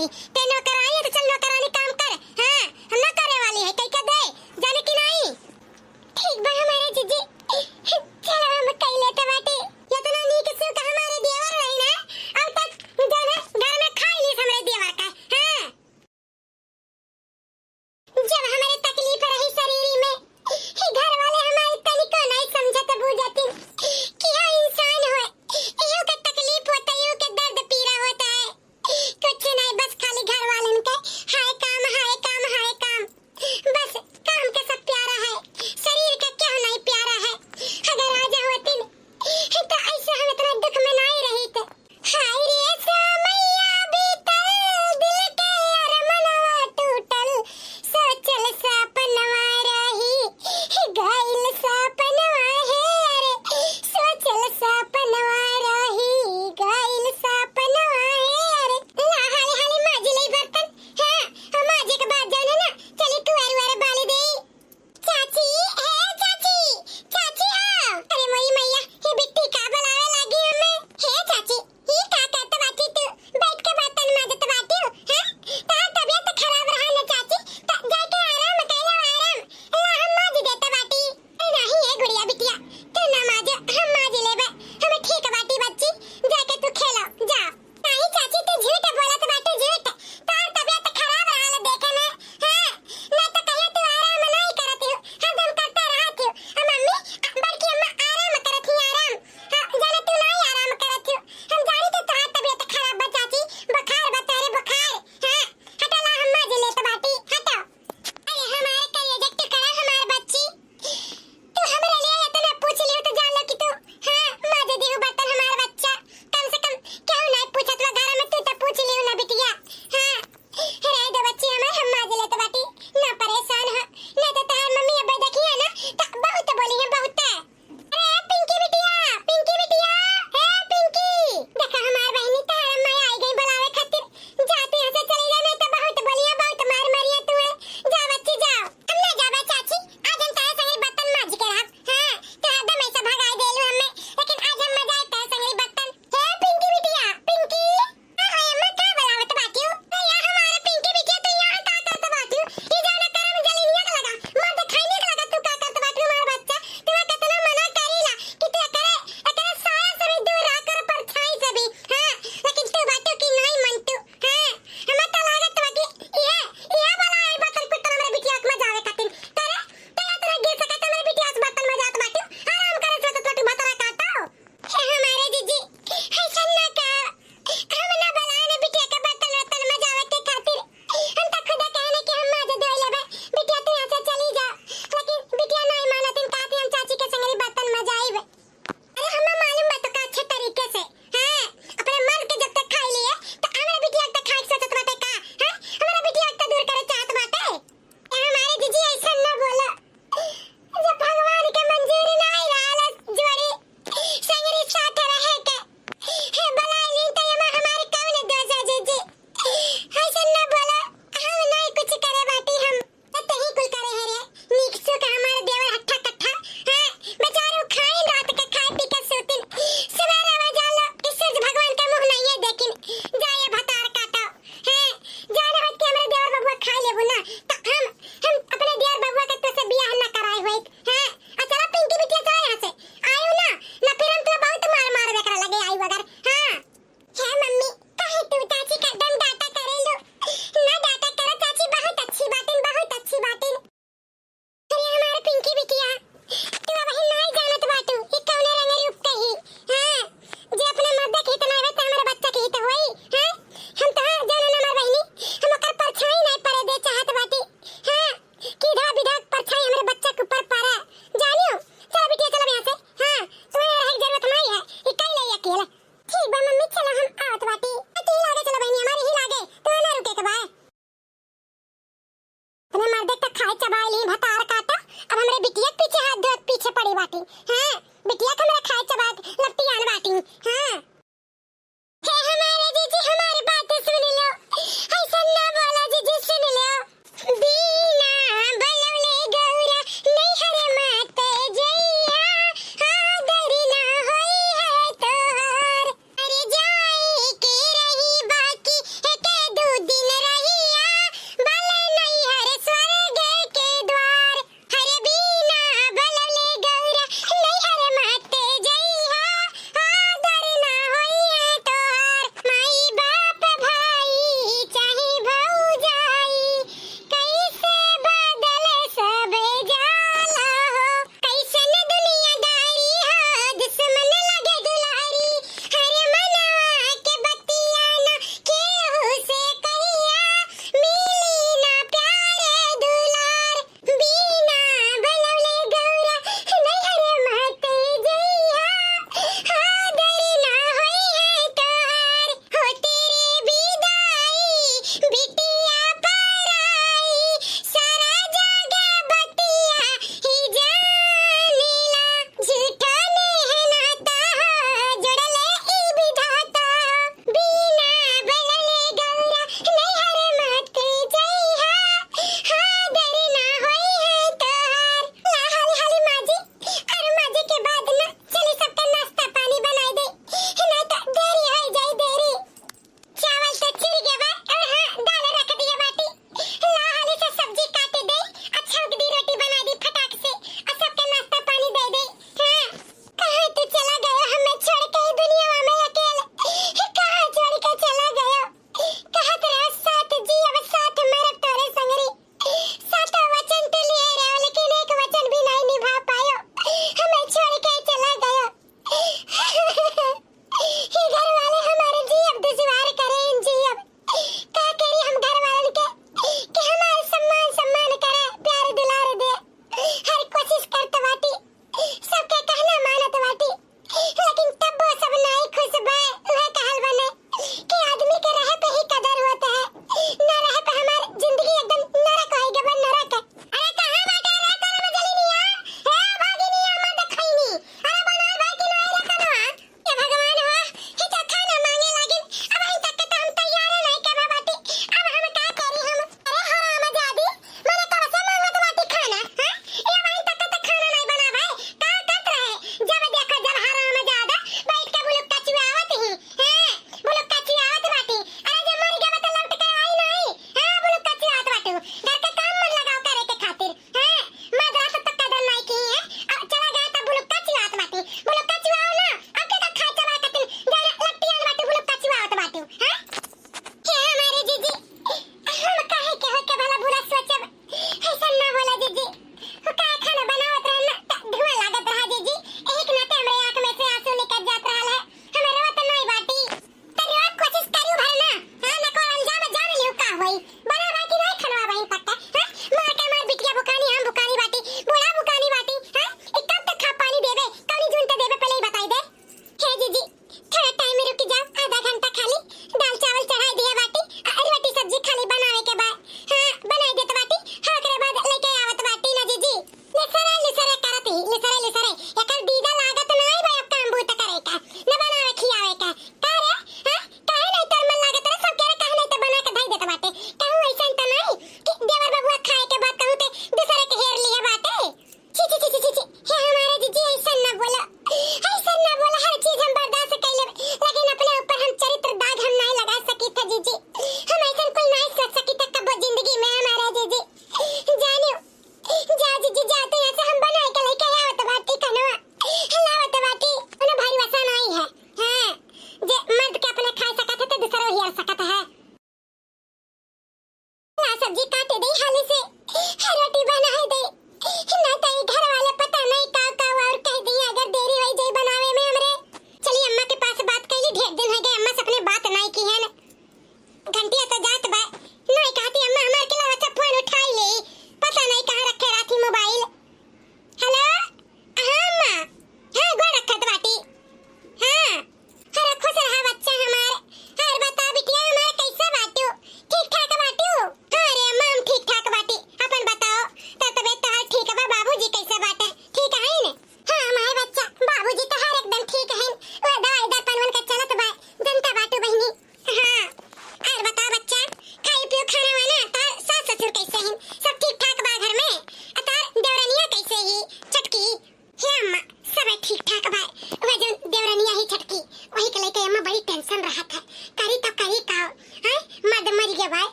करी ते नौकरानी है तो चल नौकरानी काम कर। हां हम ना करे वाली है कई का दे जाने की नहीं। ठीक बा हमारे जीजी चलो हम कई लेते बाटे या तो नहीं किसी का हमारे देवर रही ना अब तक जाने घर में खाई ली हमारे देवर का। हां जब हमारे तकलीफ रही शरीर में घर वाले हमारे तनिको नहीं समझत बुझाती कि हाँ इंसान हो इहो के तकलीफ होता है इहो के दर्द पीड़ा होता है कुछ नहीं बस खाली घर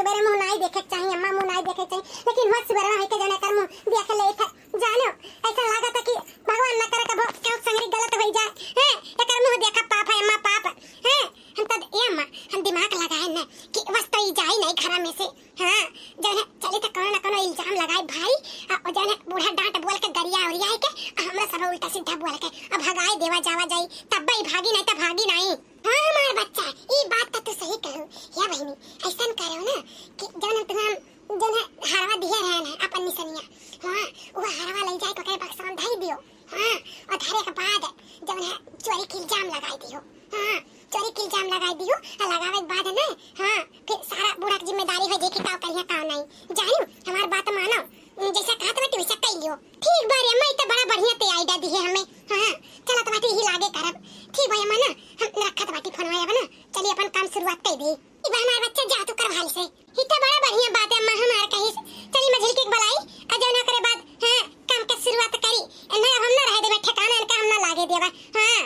सवेरे मुंह नहीं देखे चाहिए अम्मा, मुंह नहीं देखे चाहिए, लेकिन मत सवेरे है के जाने कर मुंह देख ले था जानो। ऐसा लगा था कि भगवान न करे कबो क्यों संगरी गलत हो जाए हैं, एकर मुंह देखा पाप है अम्मा पाप है। हम तो ये अम्मा हम दिमाग लगाए ना कि बस तो जाई नहीं घर में से। हां जब चले तो कोनो ना कोनो इल्जाम लगाए भाई, और जब बूढ़ा डांट बोल के गरिया उरिया के हमरा सब उल्टा सीधा बोल के अब भगाए देवा जावा जाई, तब भाई भागी नहीं तो भागी नहीं। हां हमार बच्चा ई बात तो तू सही कहू या बहनी, ऐसा करो ना कि जब तुम जन हरवा दिया रहे ना अपन निसनिया, हां वो हरवा ले जाए तो के बक्सा धई दियो। हां और धरे के बाद जब चोरी के इल्जाम लगाई दियो। हां चोरी के इल्जाम लगाई दियो, लगावे के बाद ना हां फिर सारा बुरा की जिम्मेदारी है देखी का करिया का नहीं जानू। हमार बात मानो, जैसा कहत बाटे वैसा कर लियो। ठीक बारे अम्मा ई तो बड़ा बढ़िया ते आईडिया दी है हमें। हां चलो तो बाटी ही लागे करब। ठीक भाई अम्मा ना हम रखत बाटी फोन आया ना, चलिए अपन काम शुरुआत कर दे। ई बा हमार बच्चा जा तो कर भाई से ई तो बड़ा बढ़िया बात है अम्मा हमार कही। चली मझिल के बुलाई आ जाना करे बाद हां काम के शुरुआत करी ना, हम ना रह देबे ठिकाना इनका हम ना लागे देबा। हां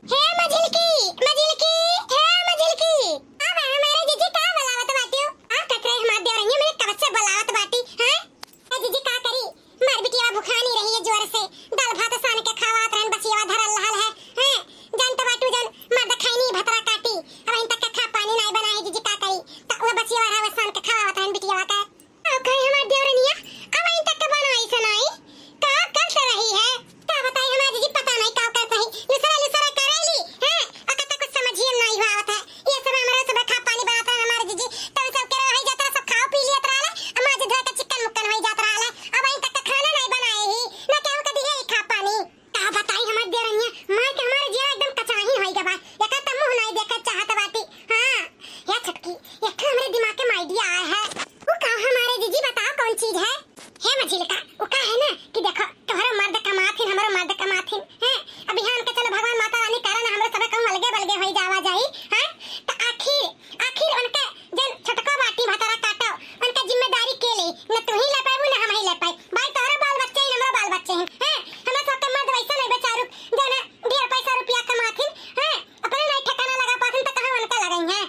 हे मझिल की हे मझिल की अब हमारे जीजी का बुलावत बाटी हो आ ककरे हमार देव रही मेरे कब से बुलावत बाटी। हां ए जीजी का करी मार बिटिया भूखानी रही है जोर से, दाल भात सान के खावात रहन बसिया धरल लाल है। हां जान तो बाटू जन मर्द खैनी भतरा काटी अब इन तक खा पानी नहीं बनाए जीजी का करी त वो बसिया हवा सान के खावात रहन बिटिया का अब कहीं हमार देव रनिया अब इन तक बनाई सनाई का करते रही है का बताई हमार जीजी पता नहीं का करते है लुसरा करेली। हां अका तक कुछ समझिए नहीं आवत है ये सब हमारे सब खा पानी बनाता है हमारे जीजी तब सब के रह जाता सब खाओ पी लियत रहले अम्मा जी धर के चिकन मुक्कन हो जात रहले अब इन तक खाना नहीं बनाए ही ना क्या कदी है खा पानी का बताई हमार देरनिया मां के हमारे जीवा एकदम कचाही होई गबा एका त मुंह नहीं देखे चाहत बाटी। हां या छटकी ये हमारे दिमाग के आइडिया आया है वो का हमारे जीजी बताओ कौन चीज है। हे मझिल का वो का है ना कि देखो तोहरा मर्द कमाथिन हमरो मर्द कमाथिन हैं अभी हम के चलो भगवान माता रानी कारण हमरो सब कम अलगे होई जावा जाई। हां तो आखिर उनके जन छटको बाटी भतरा काटो उनका जिम्मेदारी के ले न तू ही ले पाबू न हम ही ले पाई भाई तोहरा बाल बच्चे हमरो बाल बच्चे हैं। हैं हमरा सब के मर्द वैसा नहीं बेचारू जन ढेर पैसा रुपया कमाथिन हैं अपने नहीं ठिकाना लगा पाथिन तो कहां उनका लगाई हैं।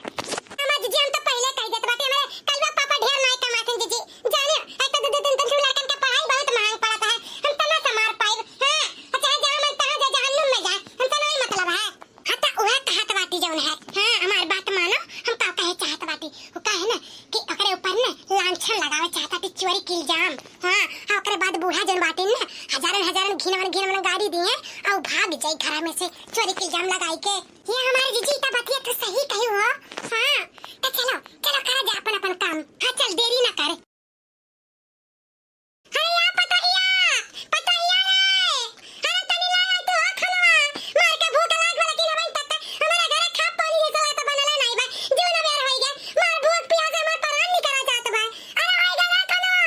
हमार जीजी हम तो पहले कह देत बाटे हमारे कलवा पापा ढेर नहीं कमाथिन जीजी जाने आई तो दो दिन तक लड़कन के पढ़ाई बहुत महंग पड़ता है हम तो ना समार पाई। हां चाहे जहां मन तहां जा जहन्नुम में जाए हम तो नहीं मतलब है हता ओहे कहत बाटी जौन है। हां हमार बात मानो हम का कहे चाहत बाटी वो का है ना कि ओकरे ऊपर ना लांछन लगावे चाहता ती चोरी के इल्जाम। हां ओकरे बाद बूढ़ा जन बाटी ना हजारन घिनवन गाड़ी दी है और भाग जाई घर में से चोरी के इल्जाम लगाई के। ये हमारे जीजी ता बतिया तो सही कही हो। हां तो चलो करा जा अपन काम। हां चल देरी ना कर। अरे पतोहिया रे अरे तनी ला तो खलवा मार के भूख लाग वाला कि ना तक हमारा घर खा पानी जैसा तो बनला नहीं बा जीवन बेर होई गया मार भूख प्यास हमार प्राण निकला जात बा। अरे होई गया खलवा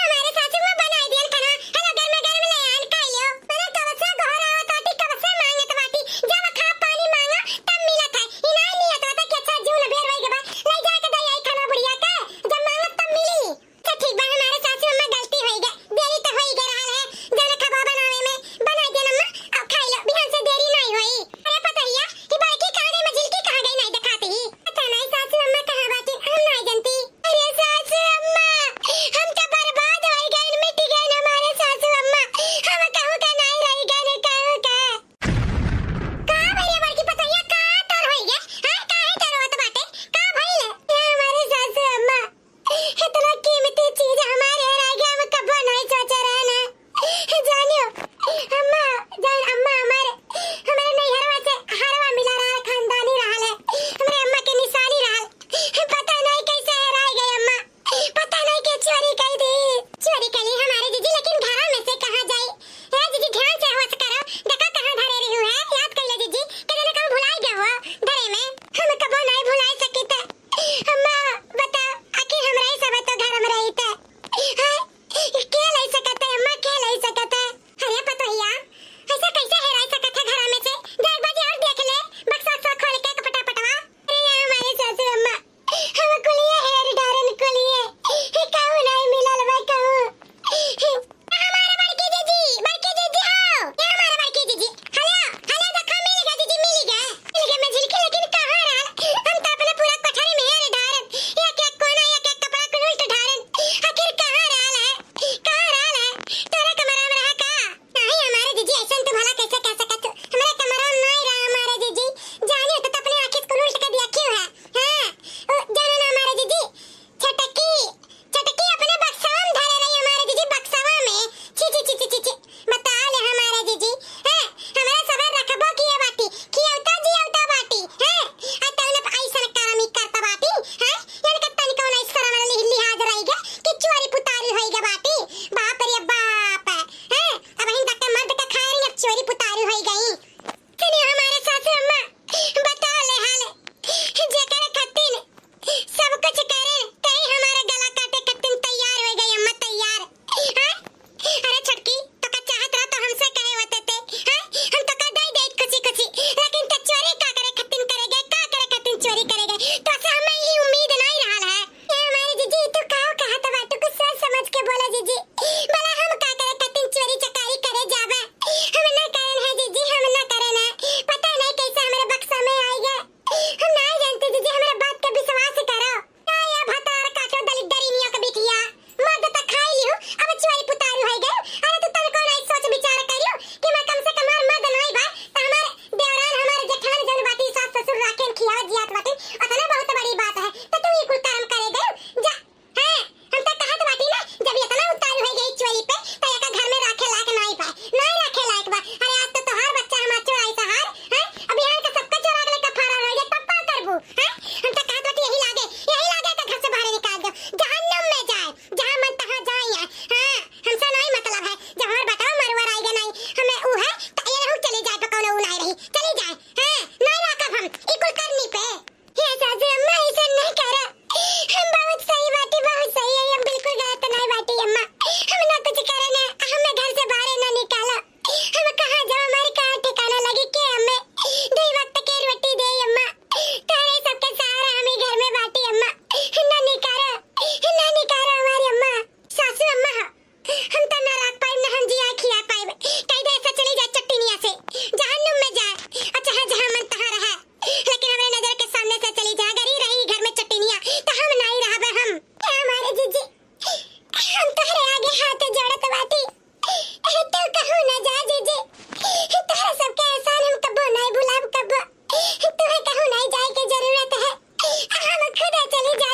हमारे सासू में बनाई दियल खाना हेलो घर में ले आन खाइयो मैंने कब से घर आवत आटी कब से मांगत बाटी जब खा पानी मांगा तब मिलत है इना नहीं आता कि अच्छा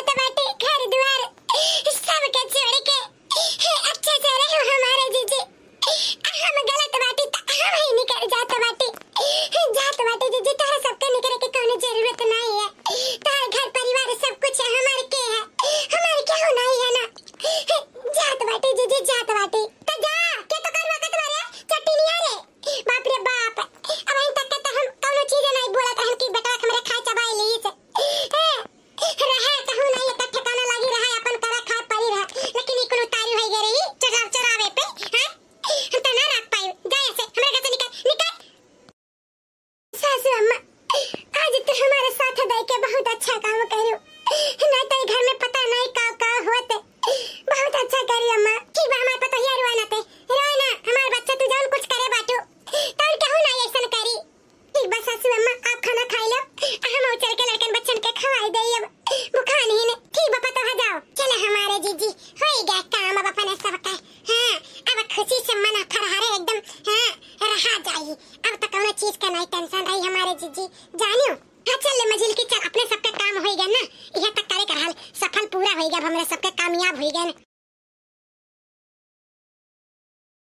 तो बाटे घर